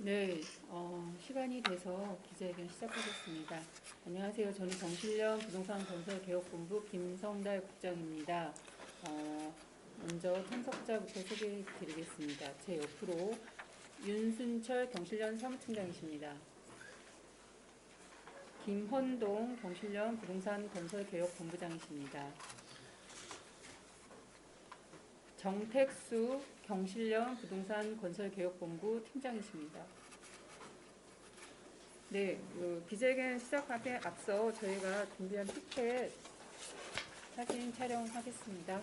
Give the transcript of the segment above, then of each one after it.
네, 시간이 돼서 기자회견 시작하겠습니다. 안녕하세요. 저는 정실련 부동산 건설 개혁본부 김성달 국장입니다. 먼저 참석자부터 소개해 드리겠습니다. 제 옆으로 윤순철 경실련 사무총장이십니다. 김헌동 경실련 부동산 건설 개혁본부장이십니다. 정택수 경실련 부동산 건설개혁본부 팀장이십니다. 네, 기자회견 시작하기에 앞서 저희가 준비한 티켓 사진 촬영하겠습니다.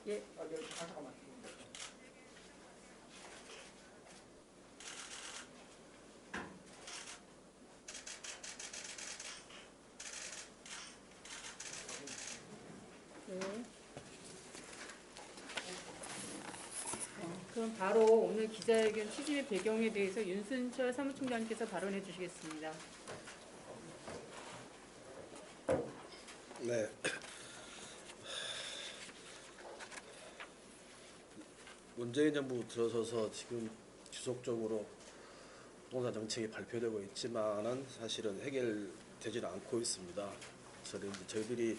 예. 잠깐만. 네. 그럼 바로 오늘 기자회견 취지의 배경에 대해서 윤순철 사무총장님께서 발언해 주시겠습니다. 네. 문재인 정부 들어서서 지금 지속적으로 부동산 정책이 발표되고 있지만은 사실은 해결되지는 않고 있습니다. 저희들이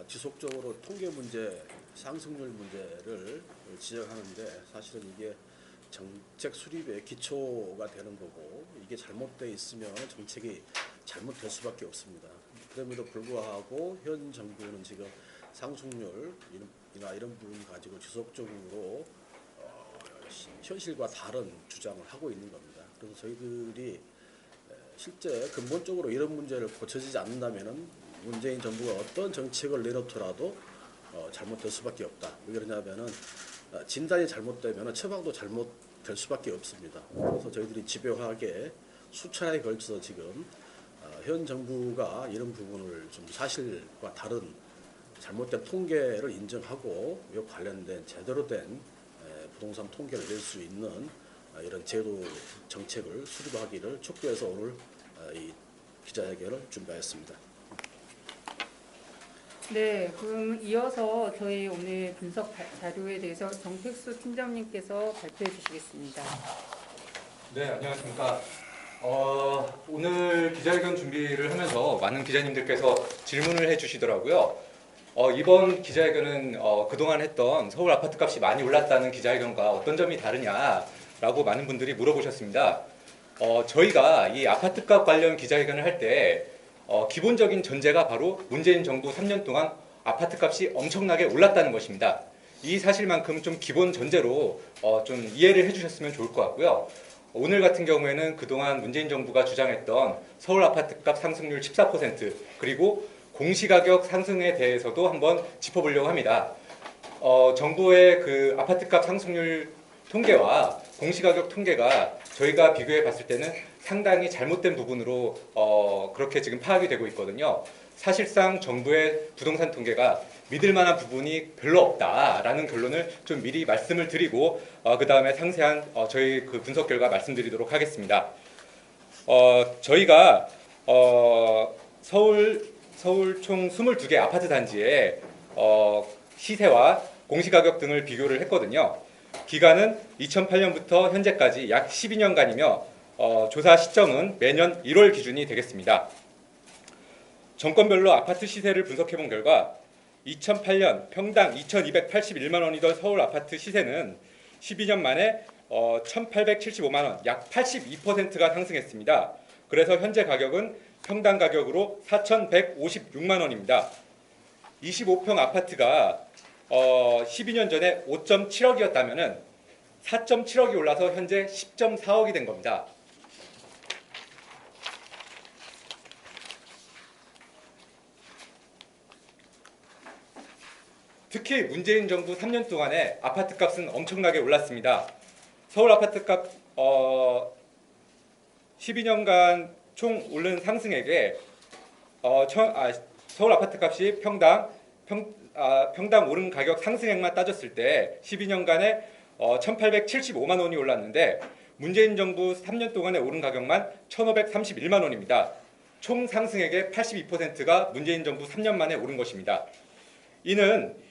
지속적으로 통계 문제, 상승률 문제를 지적하는데 사실은 이게 정책 수립의 기초가 되는 거고 이게 잘못되어 있으면 정책이 잘못될 수밖에 없습니다. 그럼에도 불구하고 현 정부는 지금 상승률이나 이런 부분 가지고 지속적으로 현실과 다른 주장을 하고 있는 겁니다. 그래서 저희들이 실제 근본적으로 이런 문제를 고쳐지지 않는다면은 문재인 정부가 어떤 정책을 내놓더라도 잘못될 수밖에 없다. 왜 그러냐면은 진단이 잘못되면 처방도 잘못될 수밖에 없습니다. 그래서 저희들이 집요하게 수차례에 걸쳐서 지금 현 정부가 이런 부분을 좀 사실과 다른 잘못된 통계를 인정하고 이 관련된 제대로 된 부동산 통계를 낼 수 있는 이런 제도 정책을 수립하기를 촉구해서 오늘 이 기자회견을 준비하였습니다. 네, 그럼 이어서 저희 오늘 분석 자료에 대해서 정택수 팀장님께서 발표해 주시겠습니다. 네, 안녕하십니까. 오늘 기자회견 준비를 하면서 많은 기자님들께서 질문을 해주시더라고요. 이번 기자회견은 그동안 했던 서울 아파트 값이 많이 올랐다는 기자회견과 어떤 점이 다르냐라고 많은 분들이 물어보셨습니다. 저희가 이 아파트 값 관련 기자회견을 할 때 기본적인 전제가 바로 문재인 정부 3년 동안 아파트 값이 엄청나게 올랐다는 것입니다. 이 사실만큼 좀 기본 전제로 좀 이해를 해주셨으면 좋을 것 같고요. 오늘 같은 경우에는 그동안 문재인 정부가 주장했던 서울 아파트값 상승률 14% 그리고 공시가격 상승에 대해서도 한번 짚어보려고 합니다. 정부의 그 아파트값 상승률 통계와 공시가격 통계가 저희가 비교해 봤을 때는 상당히 잘못된 부분으로 그렇게 지금 파악이 되고 있거든요. 사실상 정부의 부동산 통계가 믿을 만한 부분이 별로 없다라는 결론을 좀 미리 말씀을 드리고 그 다음에 상세한 저희 그 분석 결과 말씀드리도록 하겠습니다. 저희가 서울 총 22개 아파트 단지의 시세와 공시가격 등을 비교를 했거든요. 기간은 2008년부터 현재까지 약 12년간이며 조사 시점은 매년 1월 기준이 되겠습니다. 정권별로 아파트 시세를 분석해 본 결과 2008년 평당 2,281만 원이던 서울 아파트 시세는 12년 만에 1,875만 원, 약 82%가 상승했습니다. 그래서 현재 가격은 평당 가격으로 4,156만 원입니다. 25평 아파트가 12년 전에 5.7억이었다면 4.7억이 올라서 현재 10.4억이 된 겁니다. 특히 문재인 정부 3년 동안에 아파트값은 엄청나게 올랐습니다. 서울 아파트값 12년간 총 오른 상승액에 서울 아파트값이 평당 오른 가격 상승액만 따졌을 때 12년간에 1,875만 원이 올랐는데 문재인 정부 3년 동안에 오른 가격만 1,531만 원입니다. 총 상승액의 82%가 문재인 정부 3년 만에 오른 것입니다. 이는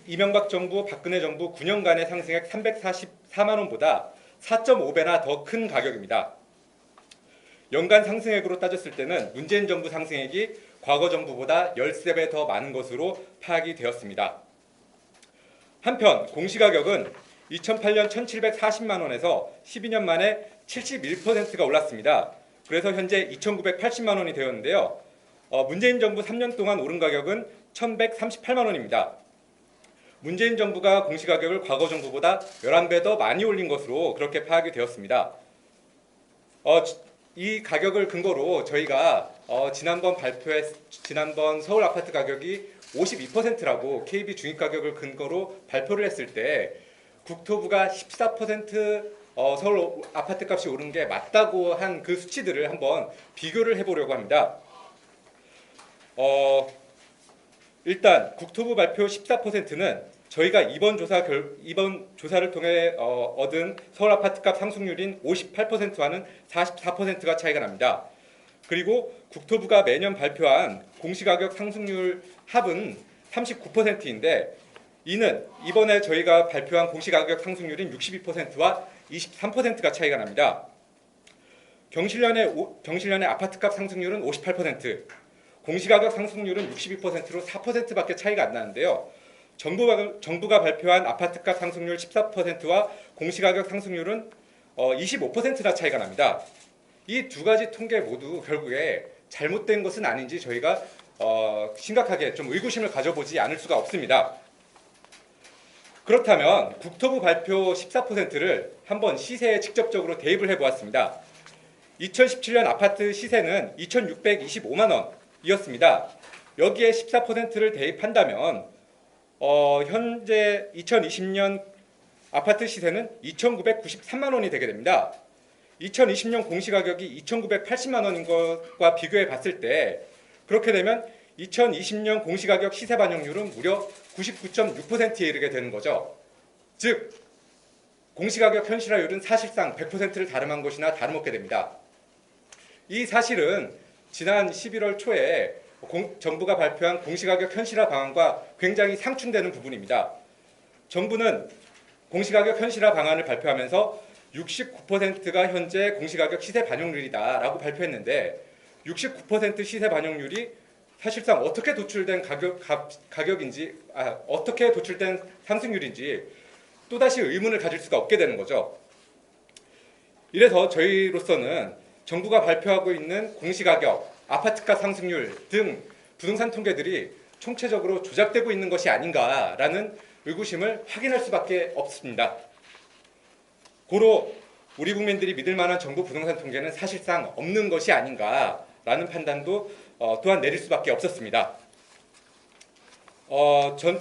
이명박 정부, 박근혜 정부 9년간의 상승액 344만 원보다 4.5배나 더 큰 가격입니다. 연간 상승액으로 따졌을 때는 문재인 정부 상승액이 과거 정부보다 13배 더 많은 것으로 파악이 되었습니다. 한편 공시가격은 2008년 1,740만 원에서 12년 만에 71%가 올랐습니다. 그래서 현재 2,980만 원이 되었는데요. 문재인 정부 3년 동안 오른 가격은 1,138만 원입니다. 문재인 정부가 공시가격을 과거 정부보다 11배 더 많이 올린 것으로 그렇게 파악이 되었습니다. 이 가격을 근거로 저희가 지난번 서울 아파트 가격이 52%라고 KB 중위 가격을 근거로 발표를 했을 때 국토부가 14% 서울 아파트 값이 오른 게 맞다고 한 그 수치들을 한번 비교를 해보려고 합니다. 일단 국토부 발표 14%는 저희가 이번 조사를 통해 얻은 서울 아파트값 상승률인 58%와는 44%가 차이가 납니다. 그리고 국토부가 매년 발표한 공시가격 상승률 합은 39%인데 이는 이번에 저희가 발표한 공시가격 상승률인 62%와 23%가 차이가 납니다. 경실련의 아파트값 상승률은 58%, 공시가격 상승률은 62%로 4%밖에 차이가 안 나는데요. 정부가 발표한 아파트값 상승률 14%와 공시가격 상승률은 25%나 차이가 납니다. 이 두 가지 통계 모두 결국에 잘못된 것은 아닌지 저희가 심각하게 좀 의구심을 가져보지 않을 수가 없습니다. 그렇다면 국토부 발표 14%를 한번 시세에 직접적으로 대입을 해보았습니다. 2017년 아파트 시세는 2,625만 원이었습니다. 여기에 14%를 대입한다면 현재 2020년 아파트 시세는 2,993만 원이 되게 됩니다. 2020년 공시가격이 2,980만 원인 것과 비교해 봤을 때 그렇게 되면 2020년 공시가격 시세 반영률은 무려 99.6%에 이르게 되는 거죠. 즉 공시가격 현실화율은 사실상 100%를 다름한 것이나 다름없게 됩니다. 이 사실은 지난 11월 초에 정부가 발표한 공시가격 현실화 방안과 굉장히 상충되는 부분입니다. 정부는 공시가격 현실화 방안을 발표하면서 69%가 현재 공시가격 시세 반영률이다라고 발표했는데 69% 시세 반영률이 사실상 어떻게 도출된 가격인지 어떻게 도출된 상승률인지 또다시 의문을 가질 수가 없게 되는 거죠. 이래서 저희로서는 정부가 발표하고 있는 공시가격, 아파트가 상승률 등 부동산 통계들이 총체적으로 조작되고 있는 것이 아닌가라는 의구심을 확인할 수밖에 없습니다. 고로 우리 국민들이 믿을 만한 정부 부동산 통계는 사실상 없는 것이 아닌가라는 판단도 또한 내릴 수밖에 없었습니다.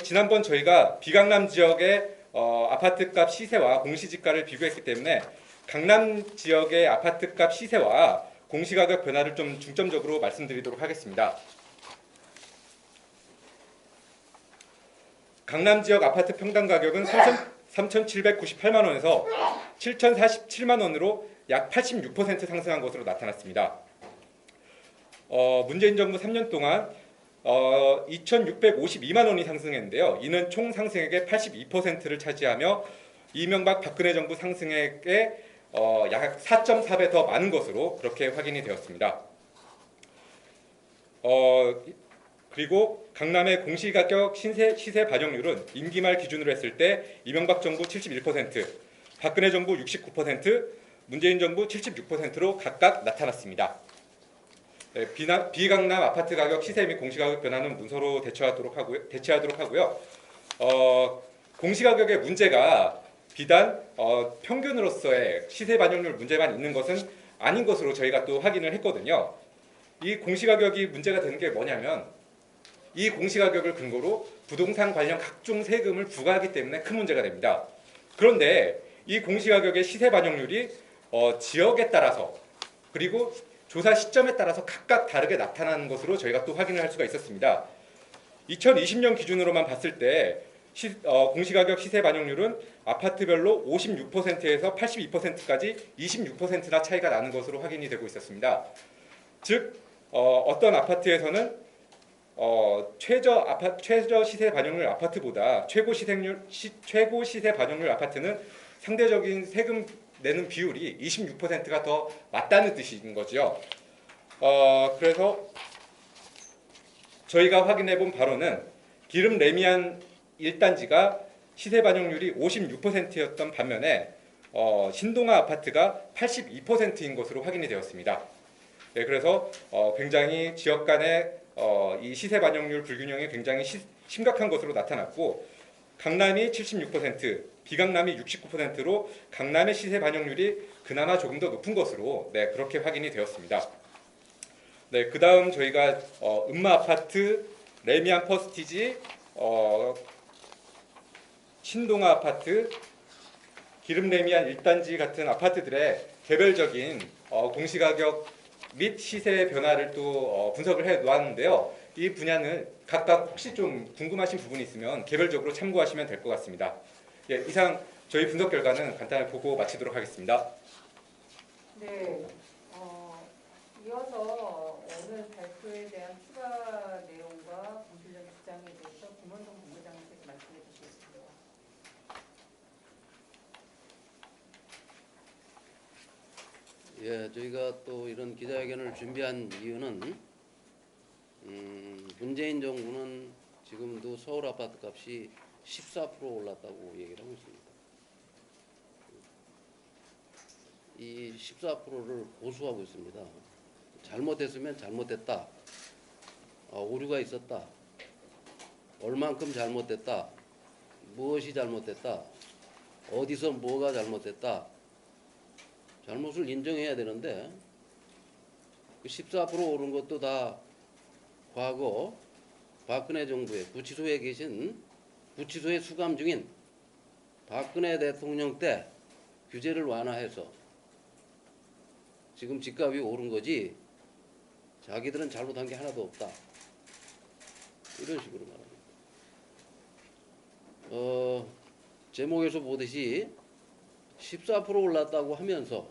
지난번 저희가 비강남 지역의 아파트값 시세와 공시지가를 비교했기 때문에 강남 지역의 아파트값 시세와 공시가격 변화를 좀 중점적으로 말씀드리도록 하겠습니다. 강남 지역 아파트 평당 가격은 3,798만 원에서 7,047만 원으로 약 86% 상승한 것으로 나타났습니다. 문재인 정부 3년 동안 2,652만 원이 상승했는데요. 이는 총 상승액의 82%를 차지하며 이명박 박근혜 정부 상승액의 약 4.4배 더 많은 것으로 그렇게 확인이 되었습니다. 그리고 강남의 공시가격 시세 반영률은 임기 말 기준으로 했을 때 이명박 정부 71%, 박근혜 정부 69%, 문재인 정부 76%로 각각 나타났습니다. 비강남 아파트 가격 시세 및 공시가격 변화는 문서로 대체하도록 하고요. 공시가격의 문제가 비단 평균으로서의 시세 반영률 문제만 있는 것은 아닌 것으로 저희가 또 확인을 했거든요. 이 공시가격이 문제가 되는 게 뭐냐면 이 공시가격을 근거로 부동산 관련 각종 세금을 부과하기 때문에 큰 문제가 됩니다. 그런데 이 공시가격의 시세 반영률이 지역에 따라서 그리고 조사 시점에 따라서 각각 다르게 나타나는 것으로 저희가 또 확인을 할 수가 있었습니다. 2020년 기준으로만 봤을 때 공시가격 시세 반영률은 아파트별로 56%에서 82%까지 26%나 차이가 나는 것으로 확인이 되고 있었습니다. 즉 어떤 아파트에서는 최저 시세 반영률 아파트보다 최고 시세 반영률 아파트는 상대적인 세금 내는 비율이 26%가 더 맞다는 뜻인 거죠. 그래서 저희가 확인해 본 바로는 기름 레미안 1단지가 시세 반영률이 56%였던 반면에 신동아 아파트가 82%인 것으로 확인이 되었습니다. 네, 그래서 굉장히 지역 간의 이 시세 반영률 불균형이 굉장히 심각한 것으로 나타났고, 강남이 76%, 비강남이 69%로 강남의 시세 반영률이 그나마 조금 더 높은 것으로 그렇게 확인이 되었습니다. 네, 그 다음 저희가 음마 아파트, 레미안 퍼스티지, 신동아 아파트, 기름 레미안 1단지 같은 아파트들의 개별적인 공시가격 및 시세 변화를 또 분석을 해 놓았는데요. 이 분야는 각각 혹시 좀 궁금하신 부분이 있으면 개별적으로 참고하시면 될 것 같습니다. 예, 이상 저희 분석 결과는 간단히 보고 마치도록 하겠습니다. 네, 이어서 오늘 발표에 대한 추가 내용과 공실련 주장에 대해서 김원동 본부장님께서 말씀해 주시겠습니다. 예, 저희가 또 이런 기자회견을 준비한 이유는 문재인 정부는 지금도 서울 아파트 값이 14% 올랐다고 얘기를 하고 있습니다. 이 14%를 고수하고 있습니다. 잘못했으면 잘못했다, 오류가 있었다, 얼만큼 잘못됐다, 무엇이 잘못됐다, 어디서 뭐가 잘못됐다, 잘못을 인정해야 되는데 그 14% 오른 것도 다 과거 박근혜 정부의 구치소에 계신 구치소에 수감 중인 박근혜 대통령 때 규제를 완화해서 지금 집값이 오른 거지 자기들은 잘못한 게 하나도 없다, 이런 식으로 말합니다. 제목에서 보듯이 14% 올랐다고 하면서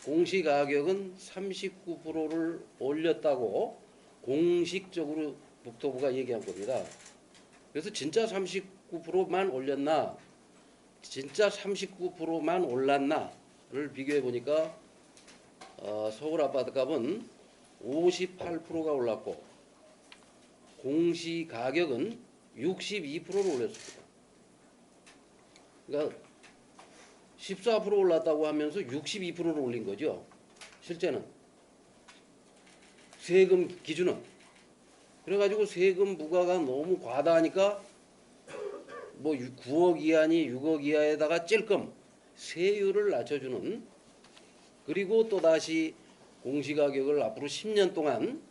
공시가격은 39%를 올렸다고 공식적으로 국토부가 얘기한 겁니다. 그래서 진짜 39%만 올렸나, 진짜 39%만 올랐나를 비교해 보니까 서울 아파트 값은 58%가 올랐고 공시가격은 62%를 올렸습니다. 그러니까 14% 올랐다고 하면서 62%를 올린 거죠. 실제는 세금 기준은. 그래가지고 세금 부과가 너무 과다하니까 뭐 9억 이하니 6억 이하에다가 찔끔 세율을 낮춰주는, 그리고 또다시 공시가격을 앞으로 10년 동안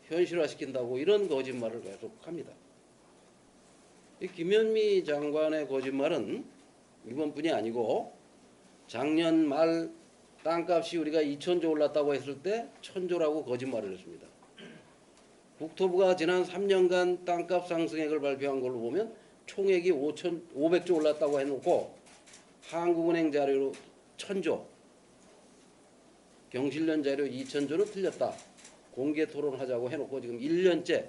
현실화시킨다고 이런 거짓말을 계속합니다. 이 김현미 장관의 거짓말은 이번뿐이 아니고 작년 말 땅값이 우리가 2천조 올랐다고 했을 때 1,000조라고 거짓말을 했습니다. 국토부가 지난 3년간 땅값 상승액을 발표한 걸로 보면 총액이 500조 올랐다고 해놓고 한국은행 자료로 1,000조, 경실련 자료 2,000조는 틀렸다, 공개 토론하자고 해놓고 지금 1년째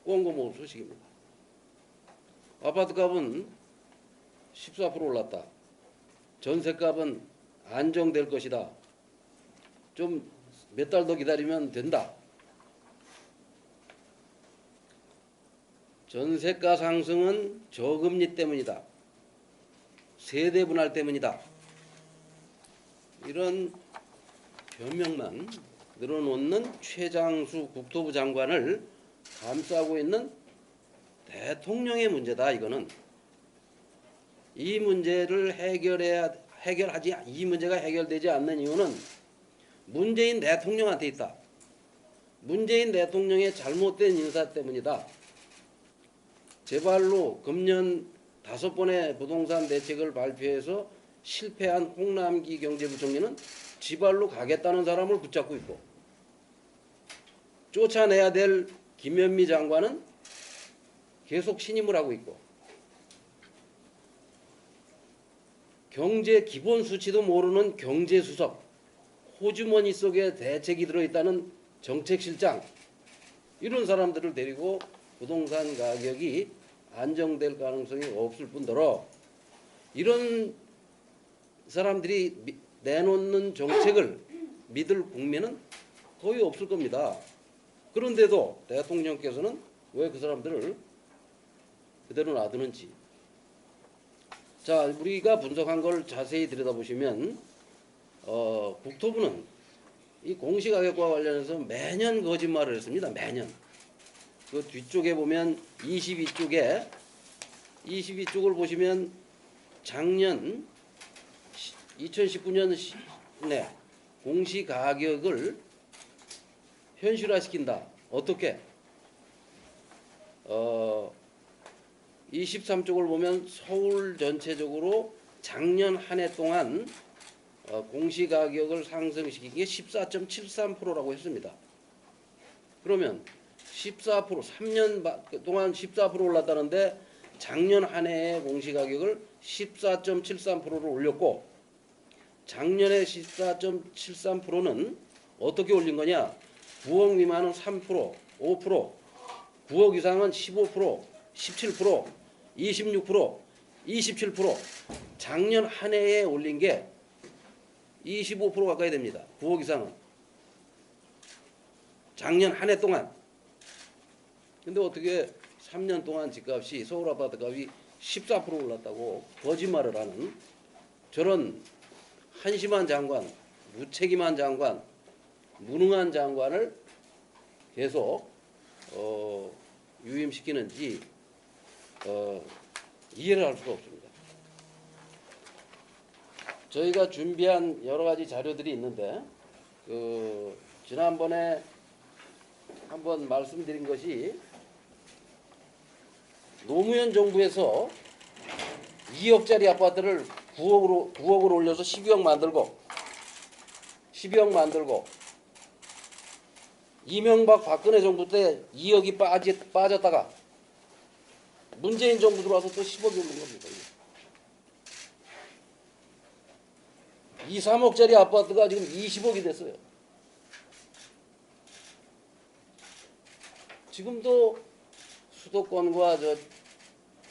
꽁고 모은 소식입니다. 아파트 값은 14% 올랐다, 전세값은 안정될 것이다, 좀 몇 달 더 기다리면 된다, 전세가 상승은 저금리 때문이다, 세대 분할 때문이다, 이런 변명만 늘어놓는 최장수 국토부 장관을 감싸고 있는 대통령의 문제다. 이거는 이 문제를 이 문제가 해결되지 않는 이유는 문재인 대통령한테 있다. 문재인 대통령의 잘못된 인사 때문이다. 제발로 금년 5번의 부동산 대책을 발표해서 실패한 홍남기 경제부총리는 지발로 가겠다는 사람을 붙잡고 있고, 쫓아내야 될 김현미 장관은 계속 신임을 하고 있고, 경제 기본 수치도 모르는 경제수석, 호주머니 속에 대책이 들어있다는 정책실장, 이런 사람들을 데리고 부동산 가격이 안정될 가능성이 없을 뿐더러 이런 사람들이 내놓는 정책을 믿을 국민은 거의 없을 겁니다. 그런데도 대통령께서는 왜 그 사람들을 그대로 놔두는지. 자, 우리가 분석한 걸 자세히 들여다보시면 국토부는 이 공시가격과 관련해서 매년 거짓말을 했습니다. 매년. 그 뒤쪽에 보면 22쪽을 보시면 작년 2019년 공시가격을 현실화시킨다. 어떻게? 23쪽을 보면 서울 전체적으로 작년 한 해 동안 공시가격을 상승시킨 게 14.73%라고 했습니다. 그러면 14%, 3년 동안 14% 올랐다는데 작년 한 해의 공시가격을 14.73%로 올렸고, 작년에 14.73%는 어떻게 올린 거냐? 9억 미만은 3%, 5%, 9억 이상은 15%, 17%, 26%, 27%. 작년 한 해에 올린 게 25% 가까이 됩니다. 9억 이상은. 작년 한 해 동안. 근데 어떻게 3년 동안 집값이, 서울 아파트 값이 14% 올랐다고 거짓말을 하는 저런 한심한 장관, 무책임한 장관, 무능한 장관을 계속 유임시키는지 이해를 할 수가 없습니다. 저희가 준비한 여러 가지 자료들이 있는데 지난번에 한번 말씀드린 것이 노무현 정부에서 2억짜리 아파트를 9억으로 올려서 12억 만들고 이명박 박근혜 정부 때 2억이 빠졌다가 문재인 정부 들어와서 또 10억이 오른 겁니다. 2, 3억짜리 아파트가 지금 20억이 됐어요. 지금도 수도권과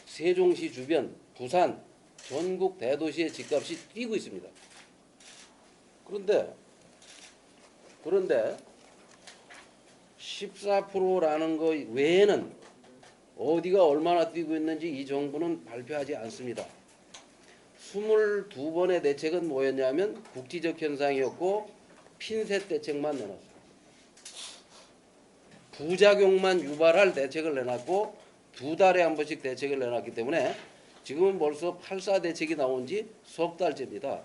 세종시 주변, 부산, 전국 대도시의 집값이 뛰고 있습니다. 그런데 14%라는 거 외에는 어디가 얼마나 뛰고 있는지 이 정부는 발표하지 않습니다. 22번의 대책은 뭐였냐면 국지적 현상이었고 핀셋 대책만 내놨어요. 부작용만 유발할 대책을 내놨고 2달에 한 번씩 대책을 내놨기 때문에 지금은 벌써 8.4 대책이 나온 지 석 달째입니다.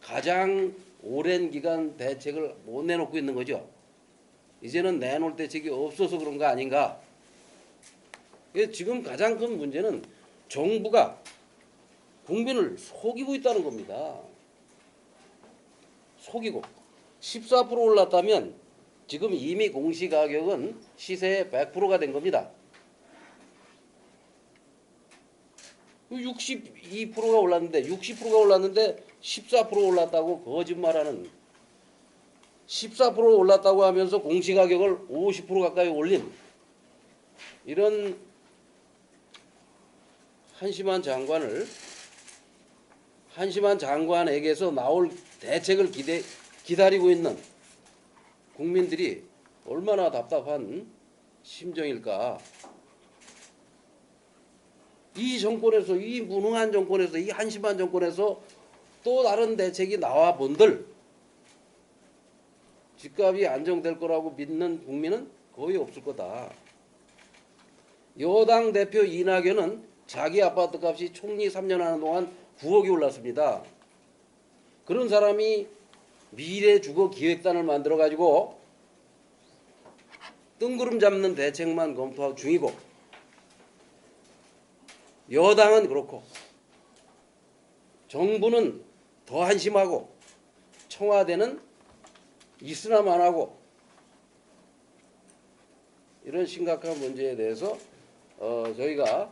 가장 오랜 기간 대책을 못 내놓고 있는 거죠. 이제는 내놓을 대책이 없어서 그런 거 아닌가. 지금 가장 큰 문제는 정부가 국민을 속이고 있다는 겁니다. 속이고 14% 올랐다면 지금 이미 공시가격은 시세의 100%가 된 겁니다. 62%가 올랐는데 60%가 올랐는데 14% 올랐다고 거짓말하는, 14% 올랐다고 하면서 공시가격을 50% 가까이 올린 이런 한심한 장관에게서 나올 대책을 기다리고 있는 국민들이 얼마나 답답한 심정일까. 이 정권에서, 이 무능한 정권에서, 이 한심한 정권에서 또 다른 대책이 나와 본들 집값이 안정될 거라고 믿는 국민은 거의 없을 거다. 여당 대표 이낙연은 자기 아파트 값이 총리 3년 하는 동안 9억이 올랐습니다. 그런 사람이 미래주거기획단을 만들어가지고 뜬구름 잡는 대책만 검토하고 중이고, 여당은 그렇고 정부는 더 한심하고 청와대는 있으나만 하고 이런 심각한 문제에 대해서 저희가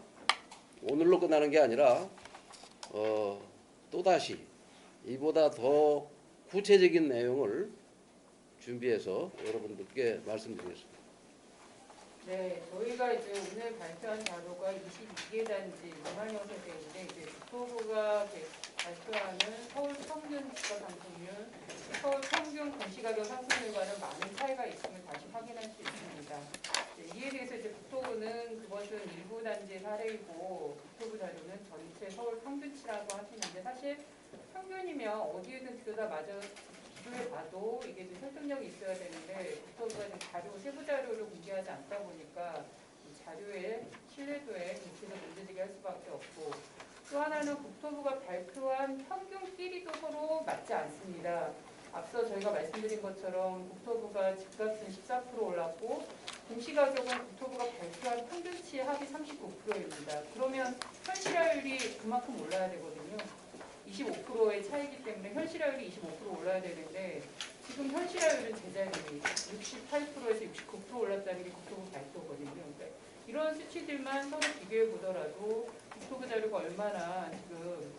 오늘로 끝나는 게 아니라 또다시 이보다 더 구체적인 내용을 준비해서 여러분들께 말씀드리겠습니다. 네, 저희가 이제 오늘 발표한 자료가 22개 단지 2만 여 세대인데 이제 국토부가 발표하는 서울 평균 집값 상승률, 서울 평균 공시가격 상승률과는 많은 차이가 있음을 다시 확인할 수 있습니다. 이에 대해서 이제 국토부는 그것은 일부 단지의 사례이고 국토부 자료는 전체 서울 평균치라고 하시는데 사실 평균이면 어디에든 들여다마저 비교해봐도 이게 좀 설득력이 있어야 되는데 국토부가 지금 자료, 세부 자료를 공개하지 않다 보니까 이 자료의 신뢰도에 계속 문제제기할 수밖에 없고 또 하나는 국토부가 발표한 평균끼리도 서로 맞지 않습니다. 앞서 저희가 말씀드린 것처럼 국토부가 집값은 14% 올랐고 공시가격은 국토부가 발표한 평균치의 합이 39%입니다. 그러면 현실화율이 그만큼 올라야 되거든요. 25%의 차이기 때문에 현실화율이 25% 올라야 되는데 지금 현실화율은 제자리 68%에서 69% 올랐다는 게 국토부 발표거든요. 그러니까 이런 수치들만 서로 비교해 보더라도 국토부 자료가 얼마나 지금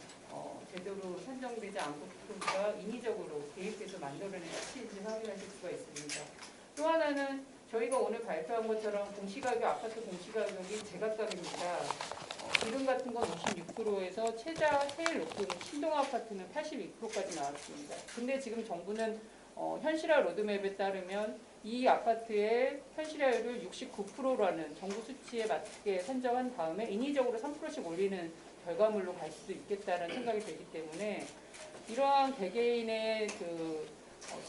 제대로 산정되지 않고 국토부가 인위적으로 개입해서 만들어낸 수치인지 확인하실 수가 있습니다. 또 하나는 저희가 오늘 발표한 것처럼 공시가격, 아파트 공시가격이 제각각입니다. 기름 같은 건 56%에서 최저 세일 높은 신동 아파트는 82%까지 나왔습니다. 근데 지금 정부는 현실화 로드맵에 따르면 이 아파트의 현실화율을 69%라는 정부 수치에 맞게 산정한 다음에 인위적으로 3%씩 올리는 결과물로 갈 수도 있겠다는 생각이 들기 때문에 이러한 개개인의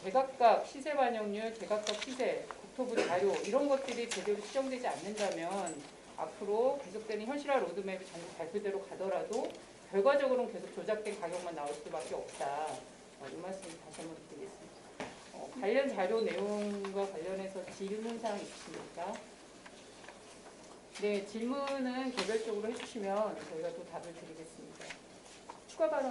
제각각 시세 반영률, 제각각 시세, 국토부 자료 이런 것들이 제대로 시정되지 않는다면 앞으로 계속되는 현실화 로드맵이 정부 발표대로 가더라도 결과적으로는 계속 조작된 가격만 나올 수밖에 없다. 이 말씀 다시 한번 드리겠습니다. 관련 자료 내용과 관련해서 질문사항 있으십니까? 네, 질문은 개별적으로 해주시면 저희가 또 답을 드리겠습니다. 추가 발언